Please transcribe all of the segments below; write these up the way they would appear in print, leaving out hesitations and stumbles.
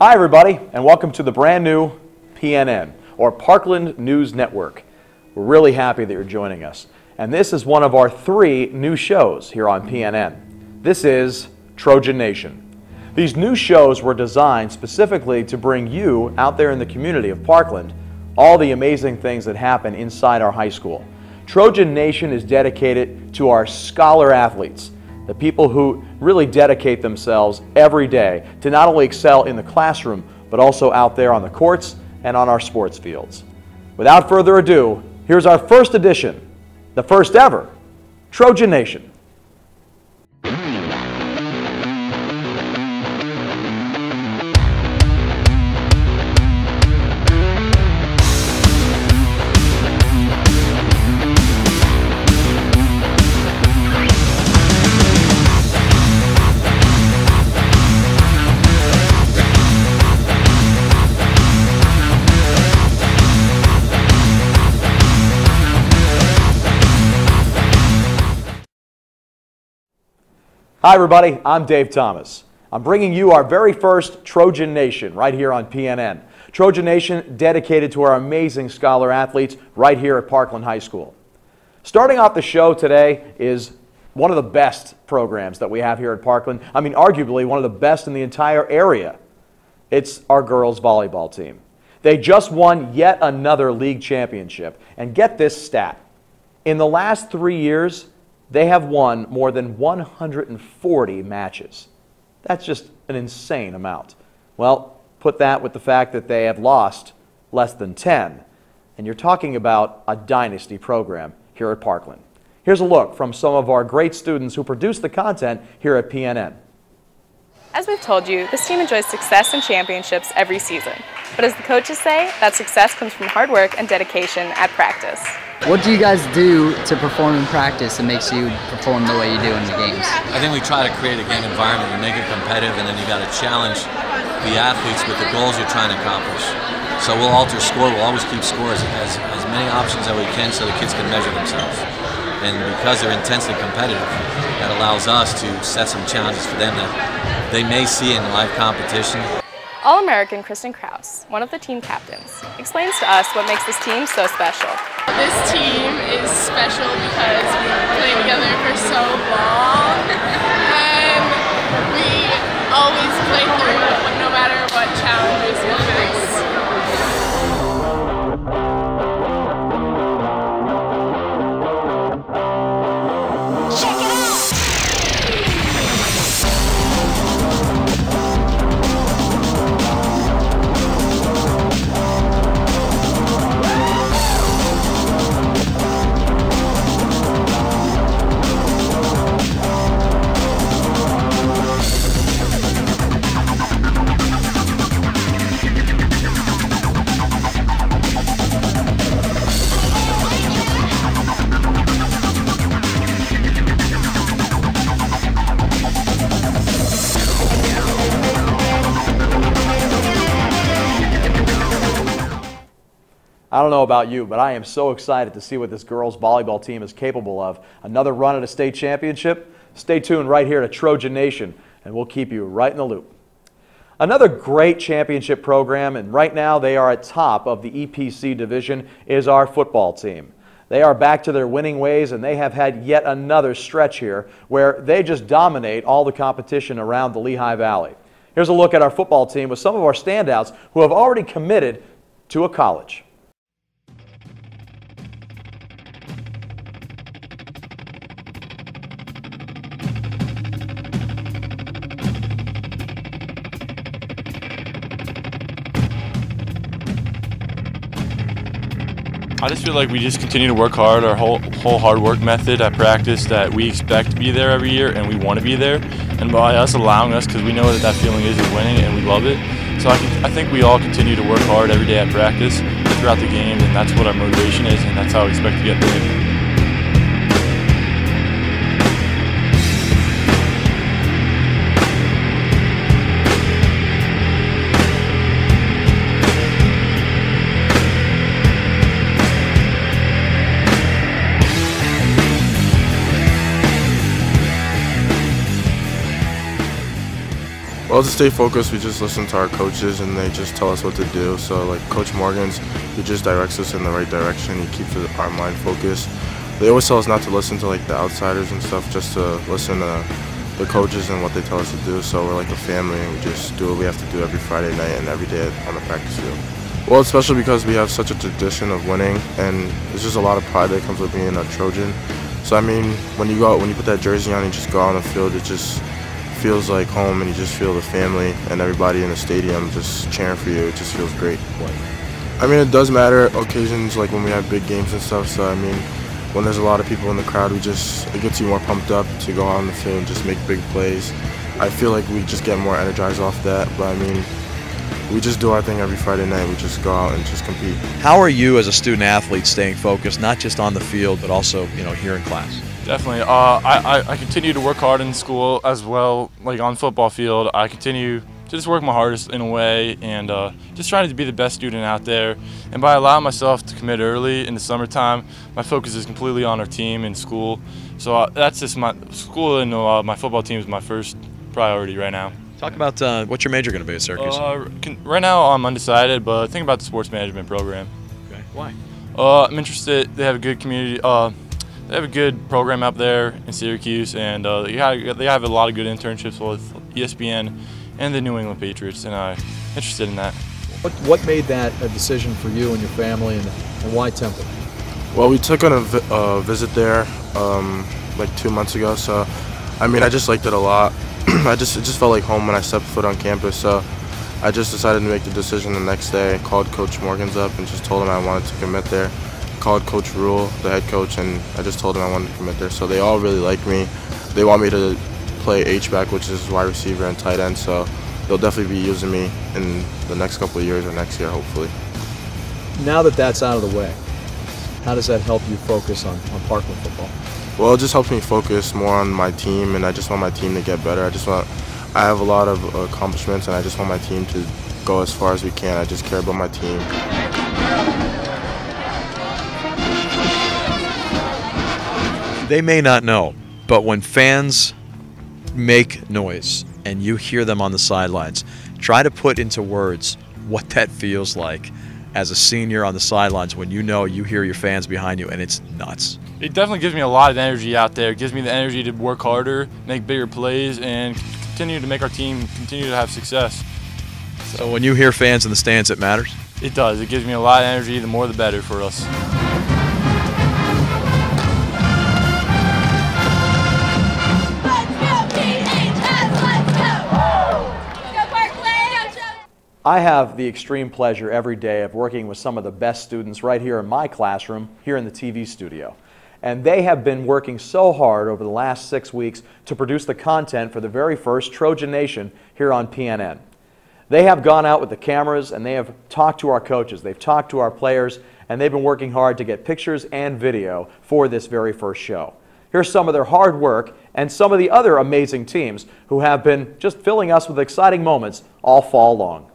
Hi everybody, and welcome to the brand new PNN, or Parkland News Network. We're really happy that you're joining us. And this is one of our 3 new shows here on PNN. This is Trojan Nation. These new shows were designed specifically to bring you out there in the community of Parkland all the amazing things that happen inside our high school. Trojan Nation is dedicated to our scholar athletes, the people who really dedicate themselves every day to not only excel in the classroom, but also out there on the courts and on our sports fields. Without further ado, here's our first edition, the first ever, Trojan Nation. Hi everybody, I'm Dave Thomas. I'm bringing you our very first Trojan Nation right here on PNN. Trojan Nation dedicated to our amazing scholar athletes right here at Parkland High School. Starting off the show today is one of the best programs that we have here at Parkland. I mean, arguably one of the best in the entire area. It's our girls volleyball team. They just won yet another league championship. And get this stat. In the last 3 years, they have won more than 140 matches. That's just an insane amount. Well, put that with the fact that they have lost less than 10, and you're talking about a dynasty program here at Parkland. Here's a look from some of our great students who produce the content here at PNN. As we've told you, this team enjoys success and championships every season. But as the coaches say, that success comes from hard work and dedication at practice. What do you guys do to perform in practice that makes you perform the way you do in the games? I think we try to create a game environment and make it competitive, and then you got to challenge the athletes with the goals you're trying to accomplish. So we'll alter score, we'll always keep scores as many options as we can so the kids can measure themselves. And because they're intensely competitive, that allows us to set some challenges for them that they may see in live competition. All-American Kristen Krause, one of the team captains, explains to us what makes this team so special. This team is special because we've played together for so long, and we always play through no matter what challenges we face. I don't know about you, but I am so excited to see what this girls volleyball team is capable of. Another run at a state championship? Stay tuned right here to Trojan Nation, and we'll keep you right in the loop. Another great championship program, and right now they are at top of the EPC division, is our football team. They are back to their winning ways, and they have had yet another stretch here where they just dominate all the competition around the Lehigh Valley. Here's a look at our football team with some of our standouts who have already committed to a college. I just feel like we just continue to work hard, our whole hard work method at practice that we expect to be there every year and we want to be there. And by us allowing us, because we know that feeling is winning and we love it. So I think we all continue to work hard every day at practice throughout the game, and that's what our motivation is, and that's how we expect to get there. Well, to stay focused, we just listen to our coaches and they just tell us what to do. So like Coach Morgan's, he just directs us in the right direction. He keeps our mind focused. They always tell us not to listen to like the outsiders and stuff, just to listen to the coaches and what they tell us to do. So we're like a family and we just do what we have to do every Friday night and every day on the practice field. Well, especially because we have such a tradition of winning, and there's just a lot of pride that comes with being a Trojan. So I mean, when you put that jersey on and you just go out on the field, it just feels like home, and you just feel the family and everybody in the stadium just cheering for you. It just feels great. I mean, it does matter occasions like when we have big games and stuff. So I mean, when there's a lot of people in the crowd, it gets you more pumped up to go out on the field and just make big plays. I feel like we just get more energized off that. But I mean, we just do our thing every Friday night. We just go out and just compete. How are you as a student athlete staying focused, not just on the field, but also, here in class? Definitely. I continue to work hard in school as well, like on football field. I continue to just work my hardest in a way, and just trying to be the best student out there. And by allowing myself to commit early in the summertime, my focus is completely on our team and school. So that's just my school, and my football team is my first priority right now. Talk about what's your major going to be at Syracuse? Right now I'm undecided, but think about the sports management program. Okay. Why? I'm interested. They have a good community. They have a good program up there in Syracuse, and they have a lot of good internships with ESPN and the New England Patriots, and I'm interested in that. What made that a decision for you and your family, and why Temple? Well, we took on a visit there like 2 months ago, so I mean, I just liked it a lot. It just felt like home when I stepped foot on campus, so I just decided to make the decision the next day. I called Coach Morgan's up and just told him I wanted to commit there. Called Coach Rule, the head coach, and I just told him I wanted to commit there. So they all really like me. They want me to play H-back, which is wide receiver and tight end, so they'll definitely be using me in the next couple of years or next year, hopefully. Now that that's out of the way, how does that help you focus on Parkland football? Well, it just helps me focus more on my team, and I just want my team to get better. I have a lot of accomplishments, and I just want my team to go as far as we can. I just care about my team. They may not know, but when fans make noise and you hear them on the sidelines, try to put into words what that feels like as a senior on the sidelines when you hear your fans behind you, and it's nuts. It definitely gives me a lot of energy out there. It gives me the energy to work harder, make bigger plays, and continue to make our team continue to have success. So when you hear fans in the stands, it matters? It does. It gives me a lot of energy. The more the better for us. I have the extreme pleasure every day of working with some of the best students right here in my classroom, here in the TV studio. And they have been working so hard over the last 6 weeks to produce the content for the very first Trojan Nation here on PNN. They have gone out with the cameras and they have talked to our coaches, they've talked to our players, and they've been working hard to get pictures and video for this very first show. Here's some of their hard work and some of the other amazing teams who have been just filling us with exciting moments all fall long.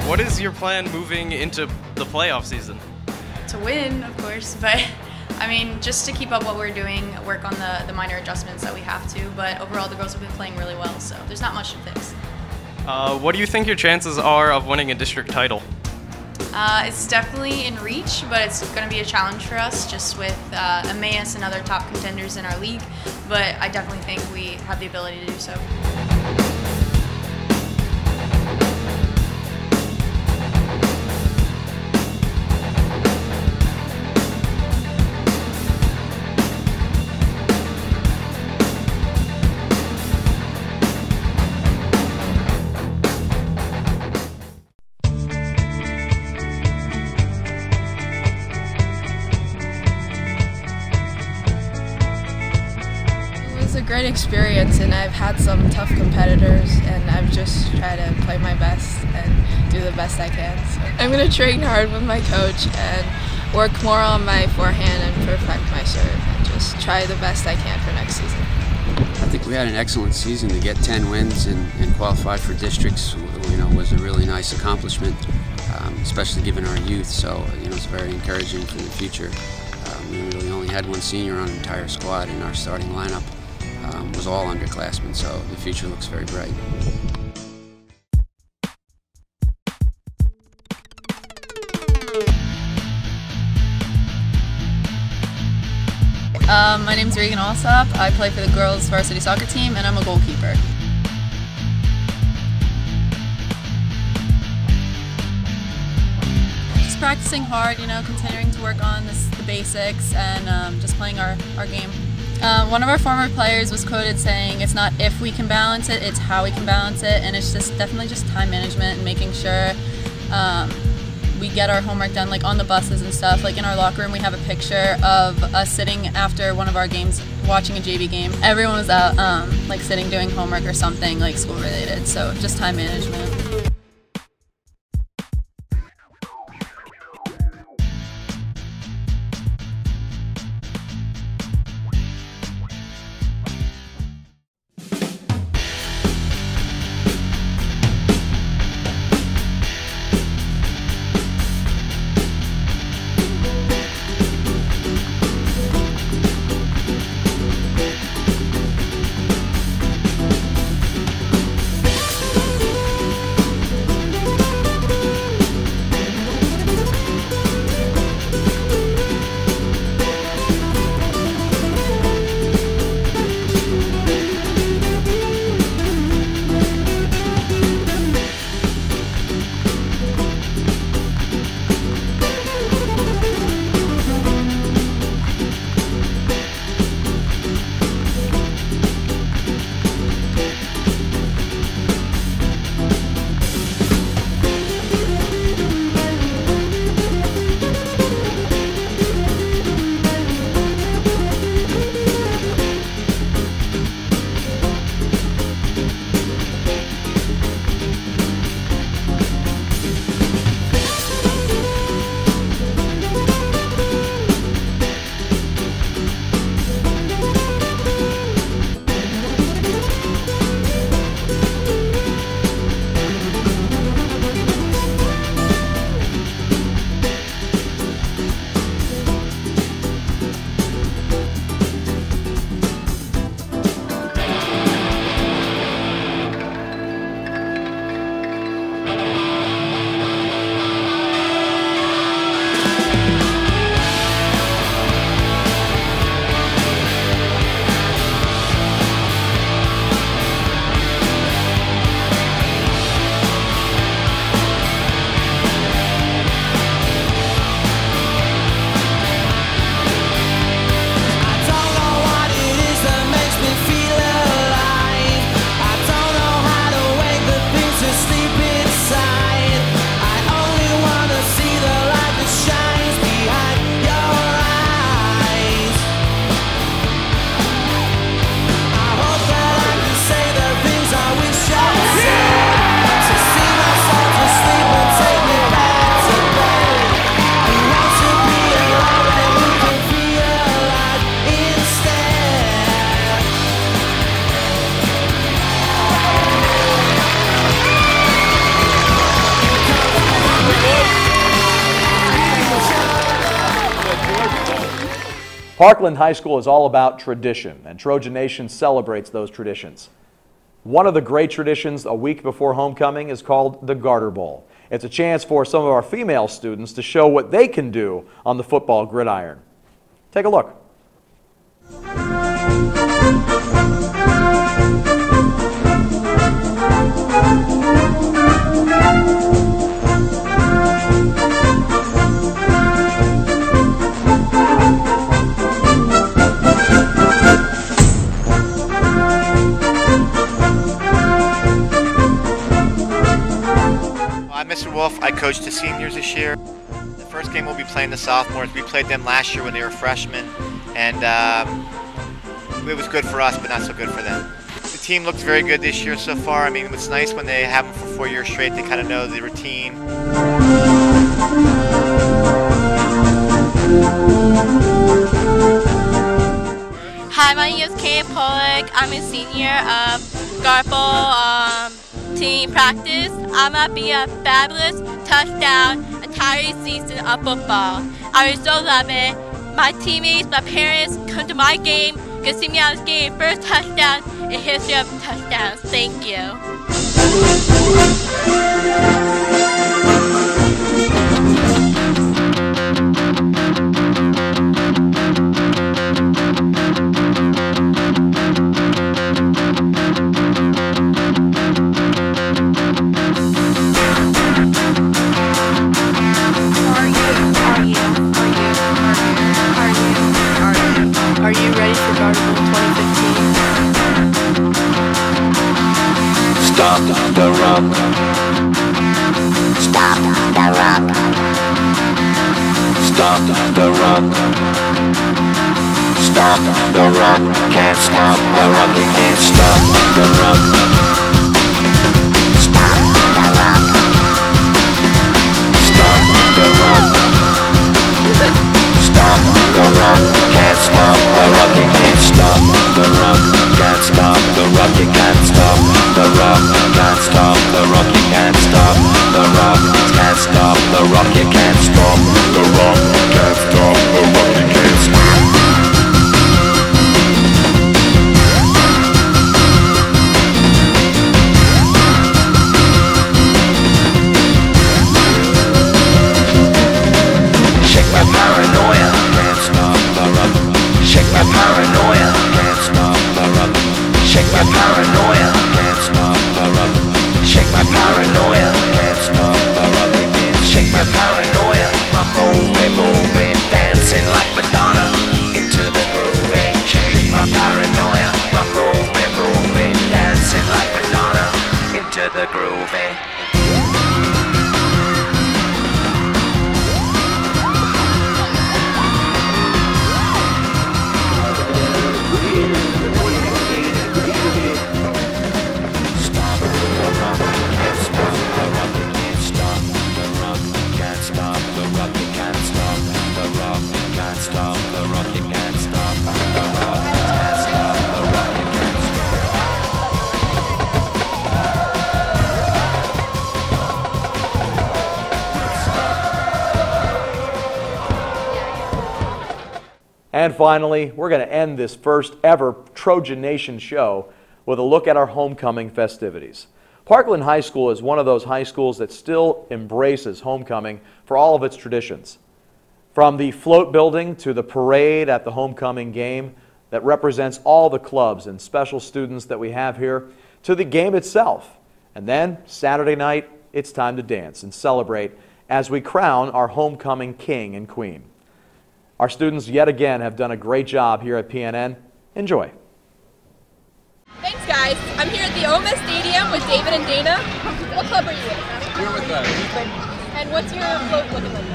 What is your plan moving into the playoff season? To win, of course, but I mean, just to keep up what we're doing, work on the minor adjustments that we have to, but overall the girls have been playing really well, so there's not much to fix. What do you think your chances are of winning a district title? It's definitely in reach, but it's going to be a challenge for us just with Emmaus and other top contenders in our league, but I definitely think we have the ability to do so. great experience, and I've had some tough competitors, and I've just tried to play my best and do the best I can. So I'm going to train hard with my coach and work more on my forehand and perfect my serve, and just try the best I can for next season. I think we had an excellent season. To get 10 wins and qualify for districts, was a really nice accomplishment, especially given our youth. So, it's very encouraging for the future. We really only had one senior on the entire squad, and our starting lineup was all underclassmen. So the future looks very bright. My name's Regan Alsop. I play for the girls varsity soccer team, and I'm a goalkeeper. Just practicing hard, continuing to work on the basics and just playing our game. One of our former players was quoted saying, "It's not if we can balance it, it's how we can balance it," and it's just definitely just time management and making sure we get our homework done, like on the buses and stuff. Like in our locker room, we have a picture of us sitting after one of our games, watching a JV game. Everyone was out, like sitting doing homework or something like school related. So just time management. Parkland High School is all about tradition, and Trojan Nation celebrates those traditions. One of the great traditions a week before homecoming is called the Garter Bowl. It's a chance for some of our female students to show what they can do on the football gridiron. Take a look. I'm Mr. Wolf. I coach the seniors this year. The first game we'll be playing the sophomores. We played them last year when they were freshmen, and it was good for us, but not so good for them. The team looked very good this year so far. I mean, it's nice when they have them for 4 years straight. They kind of know the routine. Hi, my name is Kay Pollock. I'm a senior of Garble team practice. I'm going to be a fabulous touchdown entire season of football. I so love it. My teammates, my parents come to my game, can see me on this game. First touchdown in history of touchdowns. Thank you. Are you ready for Garble 2015? Stop the rock. Stop the rock. Stop the rock. Stop the rock. Can't stop the rock. You can't stop the rock. Stop the rock. Stop the rock. Stop the rock. Can't stop the rock. You can't stop the rock. Can't stop the rock. You can't stop the rock. Can't stop the rock. You can't stop the rock. Can't stop the rock. You can't stop the rock. Can't stop the rock. You can't stop. Shake my paranoia. Can't stop the rock. Shake my paranoia. Can't stop the rock. Shake my paranoia. Can't stop the rock. Shake my paranoia. Can't stop the rock. Shake my paranoia. Moving, dancing like Madonna into the groove. Shake my paranoia. Moving, dancing like Madonna into the groove. And finally, we're going to end this first ever Trojan Nation show with a look at our homecoming festivities. Parkland High School is one of those high schools that still embraces homecoming for all of its traditions. From the float building to the parade at the homecoming game that represents all the clubs and special students that we have here, to the game itself. And then, Saturday night, it's time to dance and celebrate as we crown our homecoming king and queen. Our students yet again have done a great job here at PNN. Enjoy. Thanks, guys. I'm here at the OMA Stadium with David and Dana. What club are you with? We're with us. And what's your float looking like?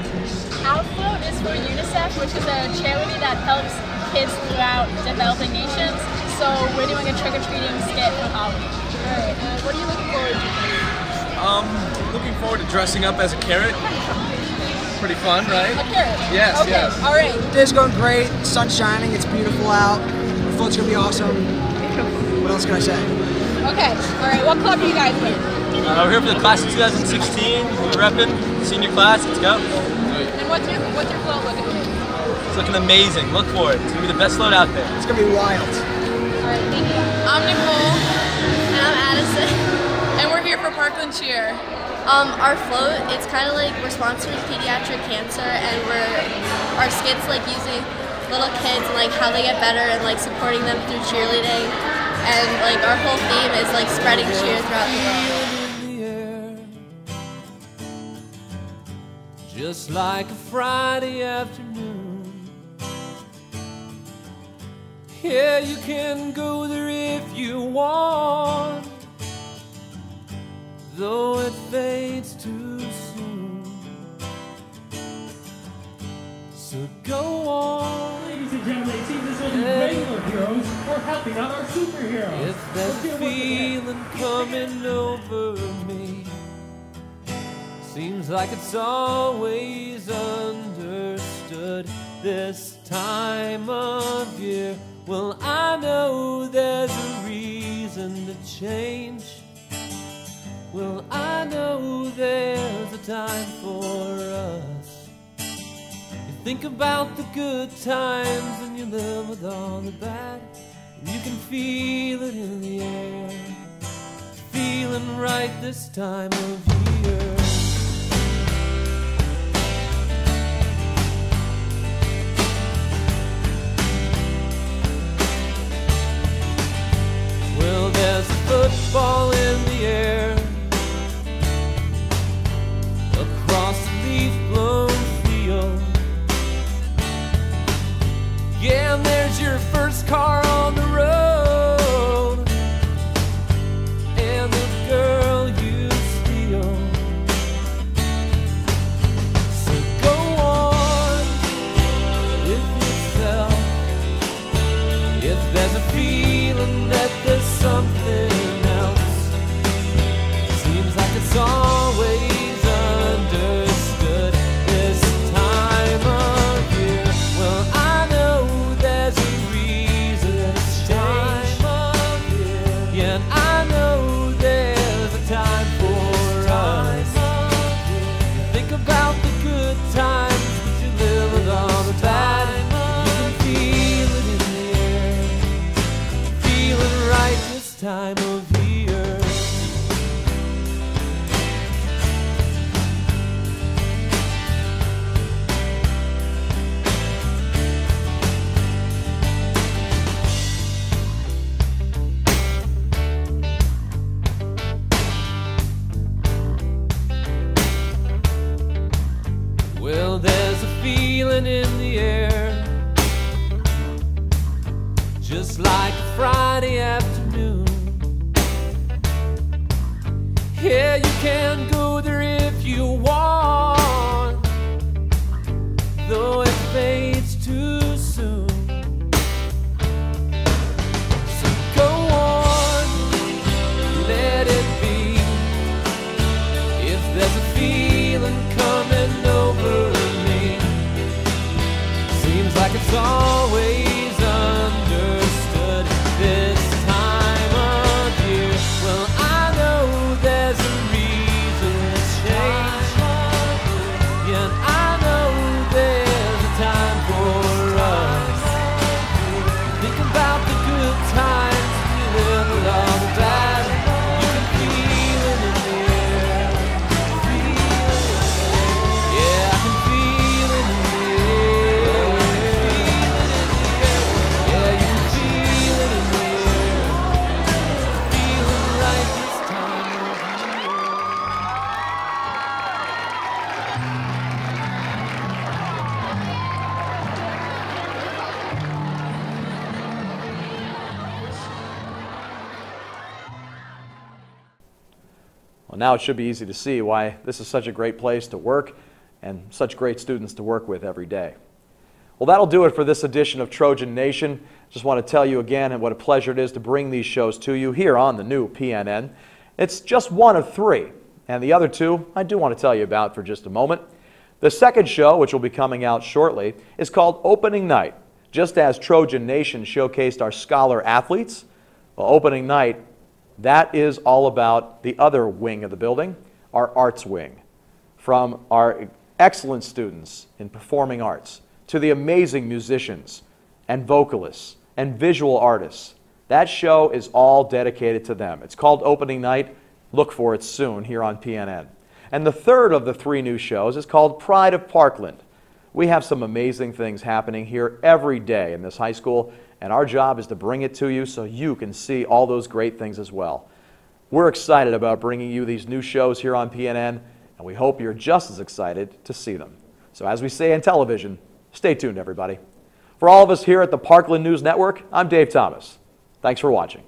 Our float is for UNICEF, which is a charity that helps kids throughout developing nations. So we're doing a trick-or-treating skit for Halloween. All right. What are you looking forward to? Looking forward to dressing up as a carrot. Pretty fun, right? A carrot? Yes, okay. yes. All right. Day's going great. Sun's shining. It's beautiful out. The float's going to be awesome. What else can I say? Okay. All right. What club are you guys with? We're here for the class of 2016. We're repping senior class. Let's go. And what's your float looking like? It's looking amazing. Look for it. It's going to be the best float out there. It's going to be wild. All right. Thank you. I'm Nicole. And I'm Addison. And we're here for Parkland Cheer. Our float, it's kind of like we're sponsoring pediatric cancer, and our skits like using little kids and like how they get better and like supporting them through cheerleading, and like our whole theme is like spreading cheer throughout the world. Just like a Friday afternoon. Yeah, you can go there if you want, though it fades too soon. So go on. Ladies and gentlemen, see this will be regular heroes or we're healthy, not our superheroes. If there's a feeling coming over me, seems like it's always understood this time of year. Well, I know there's a reason to change. Well, I know there's a time for us. You think about the good times and you live with all the bad, and you can feel it in the air, feeling right this time of year. Well, there's a football in the air across the leaf-blown field. Yeah, and there's your first car on the road, and the girl you steal. So go on with yourself. If there's a feeling that there's something else, seems like it's always understood this time of year. Well, I know there's a reason to change. Yeah, and I know there's a time for us. You think about the good times, but you live with all the bad. You can feel it in the air, feeling right this time of year. Well, there's a feeling in the air, just like a Friday afternoon. Yeah, you can go there if you want, though it fades too soon. So go on, let it be. If there's a feeling coming over me, seems like it's always understood this time of year. Well, I know there's a reason to change. Yeah, and I know there's a time for us. Think about the good times, you live with all the bad. You can feel it in the air. Yeah, I can feel it in the air. Yeah, you can feel it in the air. Feeling right this time of year. Well, now it should be easy to see why this is such a great place to work and such great students to work with every day. Well, that'll do it for this edition of Trojan Nation. Just want to tell you again what a pleasure it is to bring these shows to you here on the new PNN. It's just one of three, and the other two I do want to tell you about for just a moment. The second show, which will be coming out shortly, is called Opening Night. Just as Trojan Nation showcased our scholar athletes, well, Opening Night, that is all about the other wing of the building, our arts wing. From our excellent students in performing arts to the amazing musicians and vocalists and visual artists. That show is all dedicated to them. It's called Opening Night. Look for it soon here on PNN. And the third of the three new shows is called Pride of Parkland. We have some amazing things happening here every day in this high school, and our job is to bring it to you so you can see all those great things as well. We're excited about bringing you these new shows here on PNN, and we hope you're just as excited to see them. So as we say in television, stay tuned, everybody. For all of us here at the Parkland News Network, I'm Dave Thomas. Thanks for watching.